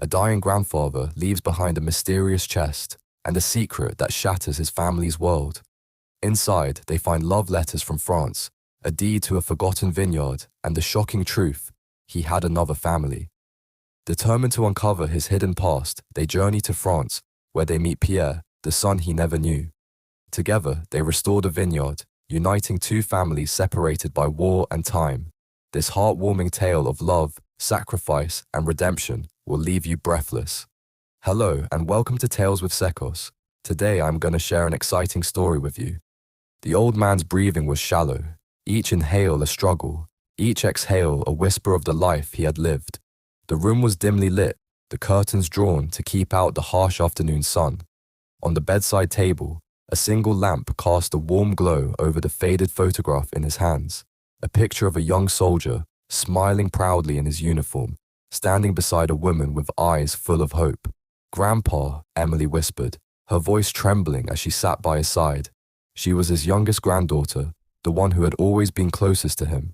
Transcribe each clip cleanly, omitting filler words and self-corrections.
A dying grandfather leaves behind a mysterious chest and a secret that shatters his family's world. Inside, they find love letters from France, a deed to a forgotten vineyard, and the shocking truth: he had another family. Determined to uncover his hidden past, they journey to France, where they meet Pierre, the son he never knew. Together, they restore the vineyard, uniting two families separated by war and time. This heartwarming tale of love, sacrifice, and redemption will leave you breathless. Hello, and welcome to Tales with Sekos. Today I'm going to share an exciting story with you. The old man's breathing was shallow, each inhale a struggle, each exhale a whisper of the life he had lived. The room was dimly lit, the curtains drawn to keep out the harsh afternoon sun. On the bedside table, a single lamp cast a warm glow over the faded photograph in his hands, a picture of a young soldier, smiling proudly in his uniform, standing beside a woman with eyes full of hope. "Grandpa," Emily whispered, her voice trembling as she sat by his side. She was his youngest granddaughter, the one who had always been closest to him.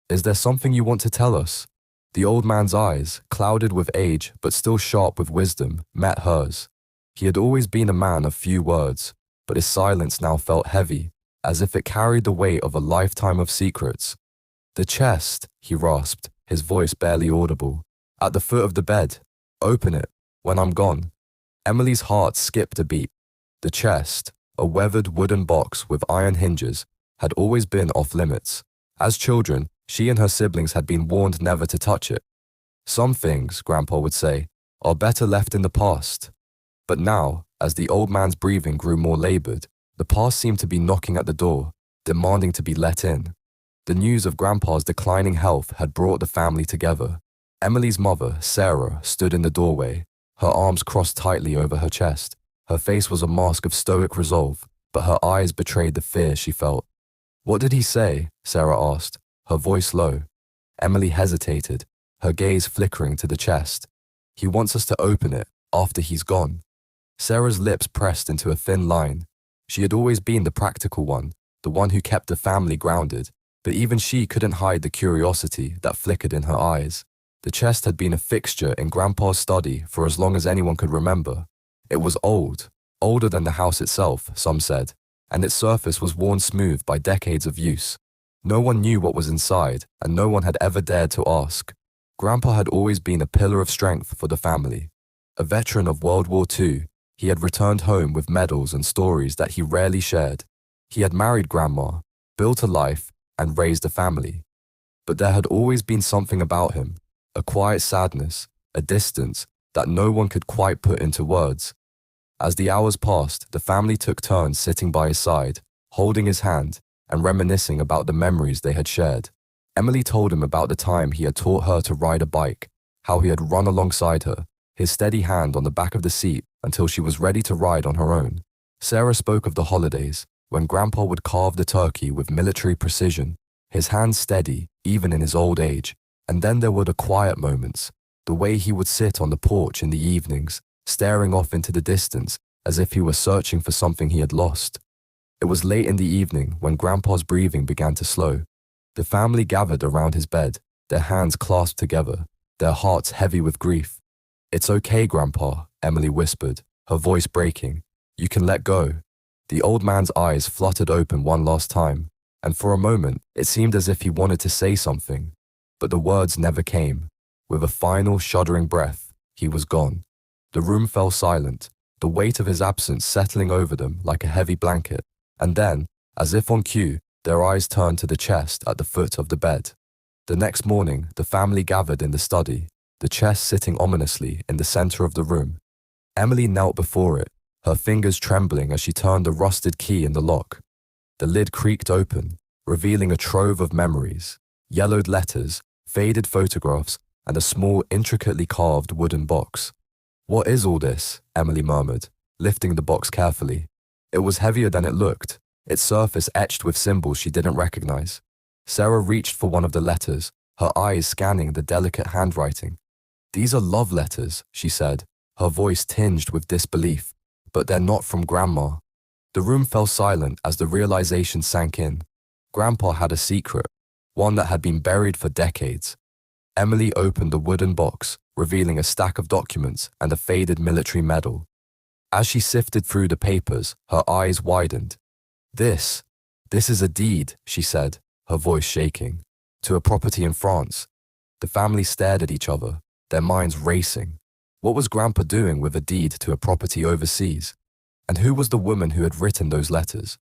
"Is there something you want to tell us?" The old man's eyes, clouded with age but still sharp with wisdom, met hers. He had always been a man of few words, but his silence now felt heavy, as if it carried the weight of a lifetime of secrets. "The chest," he rasped, his voice barely audible. "At the foot of the bed. Open it, when I'm gone." Emily's heart skipped a beat. The chest, a weathered wooden box with iron hinges, had always been off limits. As children, she and her siblings had been warned never to touch it. "Some things," Grandpa would say, "are better left in the past." But now, as the old man's breathing grew more labored, the past seemed to be knocking at the door, demanding to be let in. The news of Grandpa's declining health had brought the family together. Emily's mother, Sarah, stood in the doorway, her arms crossed tightly over her chest. Her face was a mask of stoic resolve, but her eyes betrayed the fear she felt. "What did he say?" Sarah asked, her voice low. Emily hesitated, her gaze flickering to the chest. "He wants us to open it after he's gone." Sarah's lips pressed into a thin line. She had always been the practical one, the one who kept the family grounded, but even she couldn't hide the curiosity that flickered in her eyes. The chest had been a fixture in Grandpa's study for as long as anyone could remember. It was old, older than the house itself, some said, and its surface was worn smooth by decades of use. No one knew what was inside, and no one had ever dared to ask. Grandpa had always been a pillar of strength for the family. A veteran of World War II, he had returned home with medals and stories that he rarely shared. He had married Grandma, built a life, and raised a family. But there had always been something about him, a quiet sadness, a distance that no one could quite put into words. As the hours passed, the family took turns sitting by his side, holding his hand, and reminiscing about the memories they had shared. Emily told him about the time he had taught her to ride a bike, how he had run alongside her, his steady hand on the back of the seat until she was ready to ride on her own. Sarah spoke of the holidays, when Grandpa would carve the turkey with military precision, his hands steady even in his old age. And then there were the quiet moments, the way he would sit on the porch in the evenings, staring off into the distance as if he were searching for something he had lost. It was late in the evening when Grandpa's breathing began to slow. The family gathered around his bed, their hands clasped together, their hearts heavy with grief. "It's okay, Grandpa," Emily whispered, her voice breaking. "You can let go." The old man's eyes fluttered open one last time, and for a moment it seemed as if he wanted to say something. But the words never came. With a final, shuddering breath, he was gone. The room fell silent, the weight of his absence settling over them like a heavy blanket. And then, as if on cue, their eyes turned to the chest at the foot of the bed. The next morning, the family gathered in the study, the chest sitting ominously in the center of the room. Emily knelt before it, her fingers trembling as she turned the rusted key in the lock. The lid creaked open, revealing a trove of memories, yellowed letters, faded photographs, and a small, intricately carved wooden box. "What is all this?" Emily murmured, lifting the box carefully. It was heavier than it looked, its surface etched with symbols she didn't recognize. Sarah reached for one of the letters, her eyes scanning the delicate handwriting. "These are love letters," she said, her voice tinged with disbelief. "But they're not from Grandma." The room fell silent as the realization sank in. Grandpa had a secret, one that had been buried for decades. Emily opened the wooden box, revealing a stack of documents and a faded military medal. As she sifted through the papers, her eyes widened. This is a deed, she said, her voice shaking, to a property in France. The family stared at each other, their minds racing. What was Grandpa doing with a deed to a property overseas? And who was the woman who had written those letters?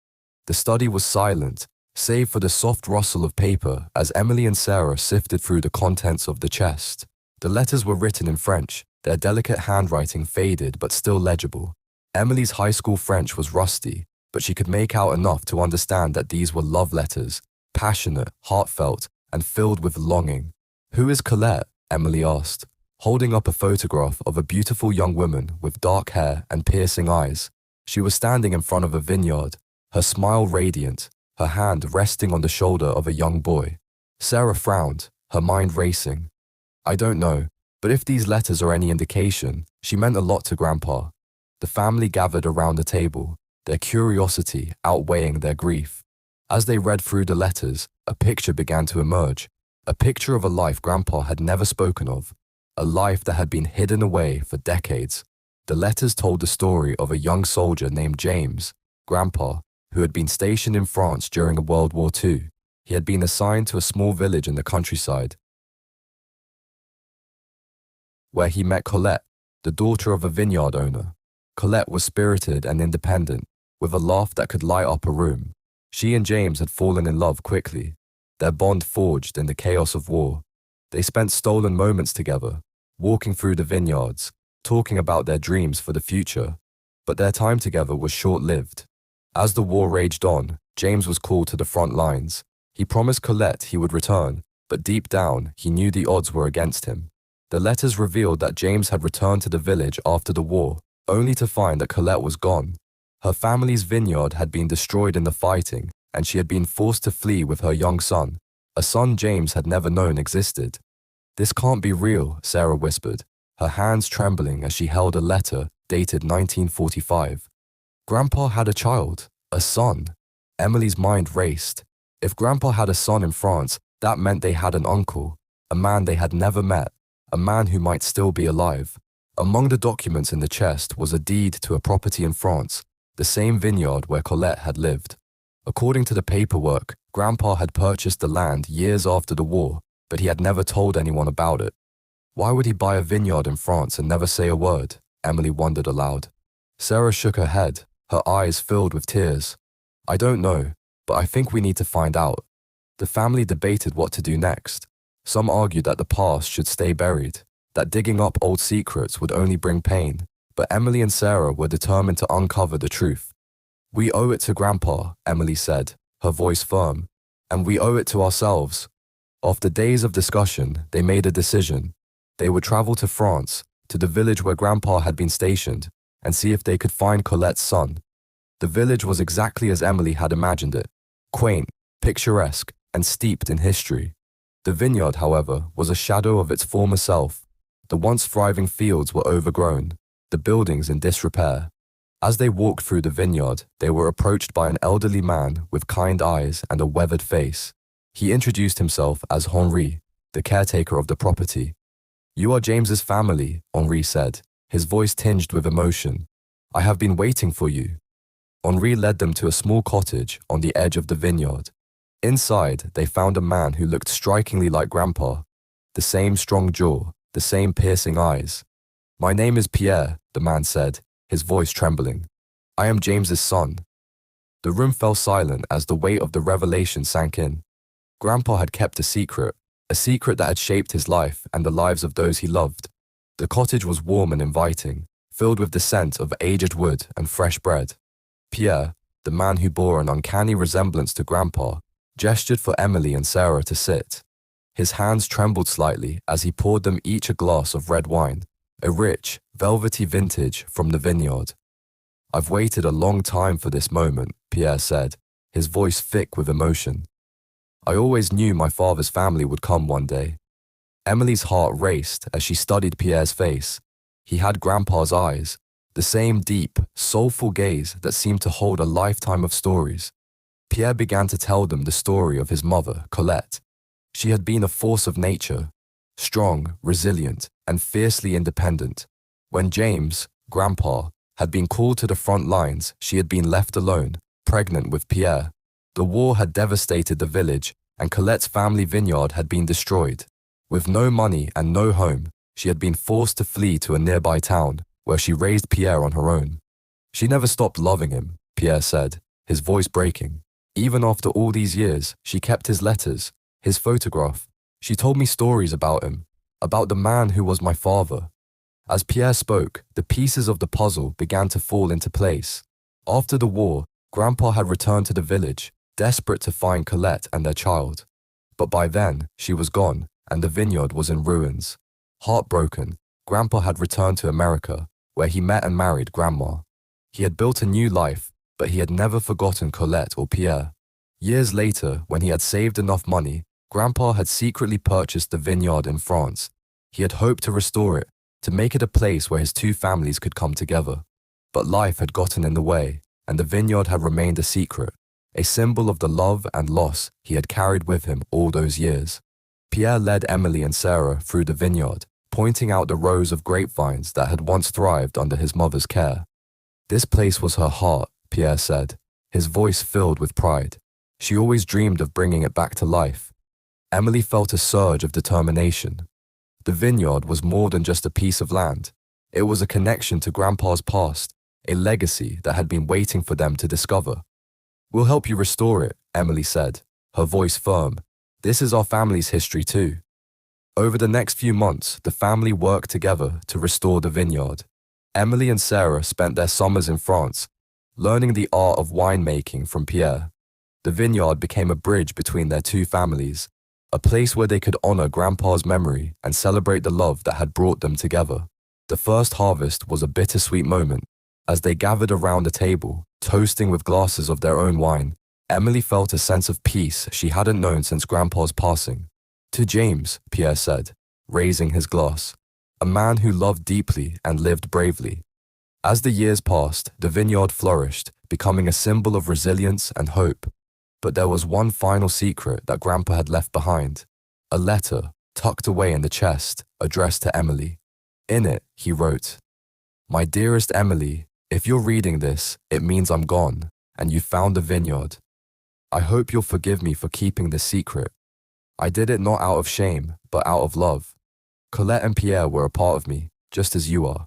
The study was silent, save for the soft rustle of paper as Emily and Sarah sifted through the contents of the chest. The letters were written in French, their delicate handwriting faded but still legible. Emily's high school French was rusty, but she could make out enough to understand that these were love letters, passionate, heartfelt, and filled with longing. "Who is Colette?" Emily asked, holding up a photograph of a beautiful young woman with dark hair and piercing eyes. She was standing in front of a vineyard, her smile radiant, her hand resting on the shoulder of a young boy. Sarah frowned, her mind racing. "I don't know, but if these letters are any indication, she meant a lot to Grandpa." The family gathered around the table, their curiosity outweighing their grief. As they read through the letters, a picture began to emerge, a picture of a life Grandpa had never spoken of, a life that had been hidden away for decades. The letters told the story of a young soldier named James, Grandpa, who had been stationed in France during World War II. He had been assigned to a small village in the countryside, where he met Colette, the daughter of a vineyard owner. Colette was spirited and independent, with a laugh that could light up a room. She and James had fallen in love quickly, their bond forged in the chaos of war. They spent stolen moments together, walking through the vineyards, talking about their dreams for the future. But their time together was short-lived. As the war raged on, James was called to the front lines. He promised Colette he would return, but deep down, he knew the odds were against him. The letters revealed that James had returned to the village after the war, only to find that Colette was gone. Her family's vineyard had been destroyed in the fighting, and she had been forced to flee with her young son, a son James had never known existed. "This can't be real," Sarah whispered, her hands trembling as she held a letter dated 1945. Grandpa had a child, a son. Emily's mind raced. If Grandpa had a son in France, that meant they had an uncle, a man they had never met, a man who might still be alive. Among the documents in the chest was a deed to a property in France, the same vineyard where Colette had lived. According to the paperwork, Grandpa had purchased the land years after the war, but he had never told anyone about it. Why would he buy a vineyard in France and never say a word? Emily wondered aloud. Sarah shook her head, her eyes filled with tears. "I don't know, but I think we need to find out." The family debated what to do next. Some argued that the past should stay buried, that digging up old secrets would only bring pain, but Emily and Sarah were determined to uncover the truth. "We owe it to Grandpa," Emily said, her voice firm, "and we owe it to ourselves." After days of discussion, they made a decision. They would travel to France, to the village where Grandpa had been stationed, and see if they could find Colette's son. The village was exactly as Emily had imagined it, quaint, picturesque, and steeped in history. The vineyard, however, was a shadow of its former self. The once thriving fields were overgrown, the buildings in disrepair. As they walked through the vineyard, they were approached by an elderly man with kind eyes and a weathered face. He introduced himself as Henri, the caretaker of the property. "You are James's family," Henri said, his voice tinged with emotion. "I have been waiting for you." Henri led them to a small cottage on the edge of the vineyard. Inside, they found a man who looked strikingly like Grandpa. The same strong jaw, the same piercing eyes. "My name is Pierre," the man said, his voice trembling. "I am James's son." The room fell silent as the weight of the revelation sank in. Grandpa had kept a secret that had shaped his life and the lives of those he loved. The cottage was warm and inviting, filled with the scent of aged wood and fresh bread. Pierre, the man who bore an uncanny resemblance to Grandpa, gestured for Emily and Sarah to sit. His hands trembled slightly as he poured them each a glass of red wine, a rich, velvety vintage from the vineyard. "I've waited a long time for this moment," Pierre said, his voice thick with emotion. "I always knew my father's family would come one day." Emily's heart raced as she studied Pierre's face. He had Grandpa's eyes, the same deep, soulful gaze that seemed to hold a lifetime of stories. Pierre began to tell them the story of his mother, Colette. She had been a force of nature. strong, resilient, and fiercely independent. When James, Grandpa, had been called to the front lines, she had been left alone, pregnant with Pierre. The war had devastated the village, and Colette's family vineyard had been destroyed. With no money and no home, she had been forced to flee to a nearby town, where she raised Pierre on her own. She never stopped loving him, Pierre said, his voice breaking. Even after all these years, she kept his letters, his photograph. She told me stories about him, about the man who was my father. As Pierre spoke, the pieces of the puzzle began to fall into place. After the war, Grandpa had returned to the village, desperate to find Colette and their child. But by then, she was gone, and the vineyard was in ruins. Heartbroken, Grandpa had returned to America, where he met and married Grandma. He had built a new life, but he had never forgotten Colette or Pierre. Years later, when he had saved enough money, Grandpa had secretly purchased the vineyard in France. He had hoped to restore it, to make it a place where his two families could come together. But life had gotten in the way, and the vineyard had remained a secret, a symbol of the love and loss he had carried with him all those years. Pierre led Emily and Sarah through the vineyard, pointing out the rows of grapevines that had once thrived under his mother's care. This place was her heart, Pierre said, his voice filled with pride. She always dreamed of bringing it back to life. Emily felt a surge of determination. The vineyard was more than just a piece of land. It was a connection to Grandpa's past, a legacy that had been waiting for them to discover. "We'll help you restore it," Emily said, her voice firm. "This is our family's history too." Over the next few months, the family worked together to restore the vineyard. Emily and Sarah spent their summers in France, learning the art of winemaking from Pierre. The vineyard became a bridge between their two families, a place where they could honor Grandpa's memory and celebrate the love that had brought them together. The first harvest was a bittersweet moment. As they gathered around the table, toasting with glasses of their own wine, Emily felt a sense of peace she hadn't known since Grandpa's passing. "To James," Pierre said, raising his glass, "a man who loved deeply and lived bravely." As the years passed, the vineyard flourished, becoming a symbol of resilience and hope. But there was one final secret that Grandpa had left behind, a letter tucked away in the chest, addressed to Emily. In it, he wrote, "My dearest Emily, if you're reading this, it means I'm gone, and you found the vineyard. I hope you'll forgive me for keeping this secret. I did it not out of shame, but out of love. Colette and Pierre were a part of me, just as you are.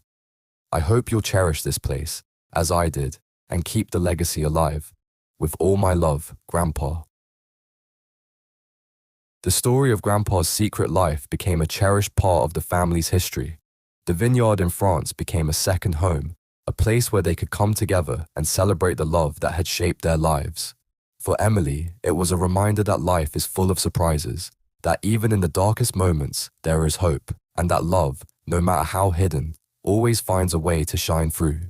I hope you'll cherish this place, as I did, and keep the legacy alive. With all my love, Grandpa." The story of Grandpa's secret life became a cherished part of the family's history. The vineyard in France became a second home, a place where they could come together and celebrate the love that had shaped their lives. For Emily, it was a reminder that life is full of surprises, that even in the darkest moments, there is hope, and that love, no matter how hidden, always finds a way to shine through.